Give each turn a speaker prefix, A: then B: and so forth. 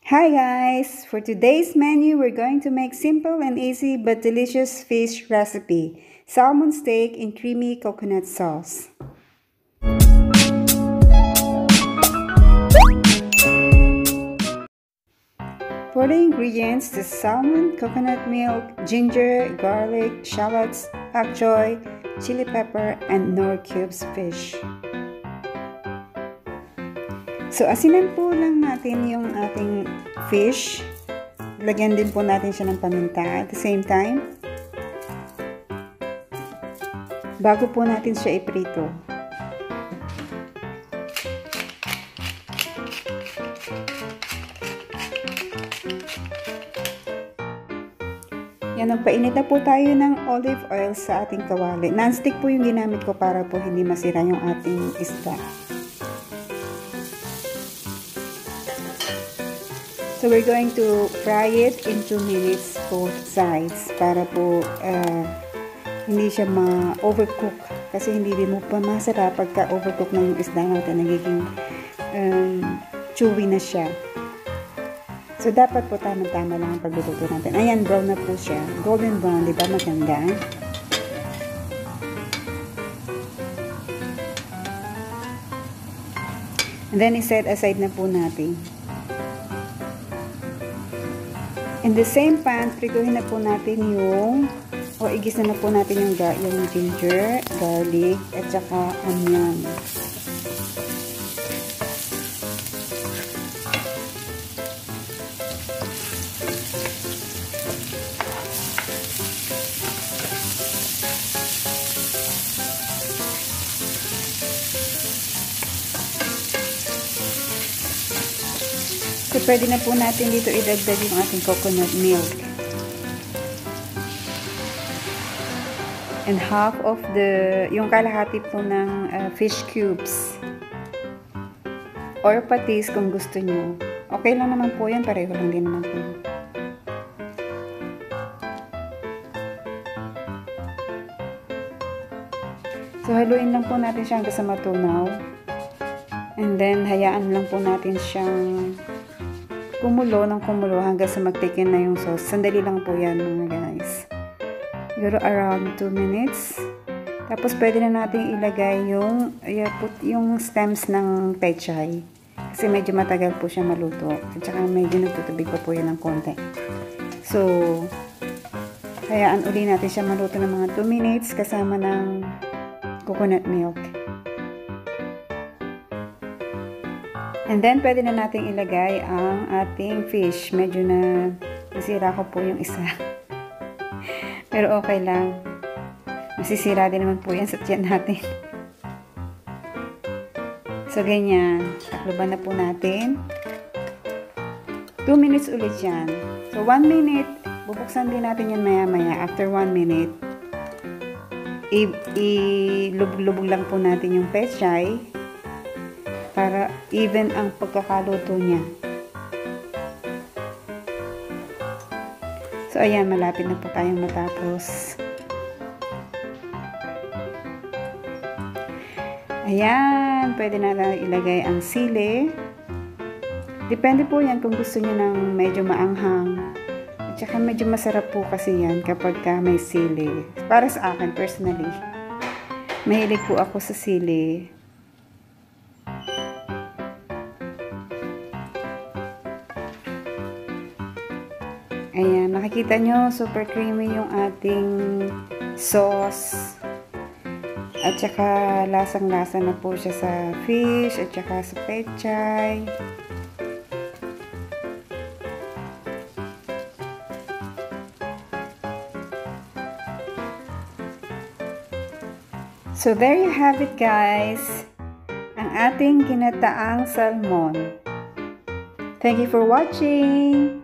A: Hi guys! For today's menu, we're going to make simple and easy but delicious fish recipe. Salmon steak in creamy coconut sauce. For the ingredients, the salmon, coconut milk, ginger, garlic, shallots, pak choy, chili pepper, and Knorr cubes fish. So, asinan po lang natin yung ating fish. Lagyan din po natin siya ng paminta at the same time. Bago po natin siya iprito. Yan, nagpainit na po tayo ng olive oil sa ating kawali. Non-stick po yung ginamit ko para po hindi masira yung ating isda. So, we're going to fry it in 2 minutes both sides para po hindi siya ma-overcook. Kasi hindi din mo pa masarap pagka overcook na yung isda natin. Nagiging chewy na siya. So, dapat po tama-tama lang ang pagluluto natin. Ayan, brown na po siya. Golden brown, di ba? Maganda. And then, iset aside na po natin. In the same pan, prituhin na po natin igis na po natin yung ginger, garlic, at saka onion. So, pwede na po natin dito idagdag yung ating coconut milk. And half of yung kalahati po ng fish cubes. Or patis kung gusto nyo. Okay lang naman po yan, pareho lang din naman po. So, haluin lang po natin siya hanggang sa matunaw. And then, hayaan lang po natin siyang kumulo hanggang sa magtikin na yung sauce. Sandali lang po yan mga guys. Siguro around 2 minutes. Tapos pwede na natin ilagay yung stems ng pechay. Kasi medyo matagal po siya maluto. At saka medyo nagtutubig pa po yan ng konti. So, hayaan uli natin siya maluto ng mga 2 minutes kasama ng coconut milk. And then, pwede na natin ilagay ang ating fish. Medyo nasira ko po yung isa. Pero okay lang. Masisira din naman po yan sa tiyan natin. So, ganyan. Takloban na po natin. 2 minutes ulit yan. So, 1 minute. Bubuksan din natin yan maya-maya. After 1 minute, ilubog lang po natin yung pechay para even ang pagkakaluto niya. So, ayan, malapit na po tayong matapos. Ayan, pwede na ilagay ang sili. Depende po yan kung gusto niyo ng medyo maanghang. At saka medyo masarap po kasi yan kapag may sili. Para sa akin, personally, mahilig po ako sa sili. Ayan, nakikita nyo, super creamy yung ating sauce. At saka, lasang-lasa na po siya sa fish, at saka sa pechay. So, there you have it guys. Ang ating ginataang salmon. Thank you for watching.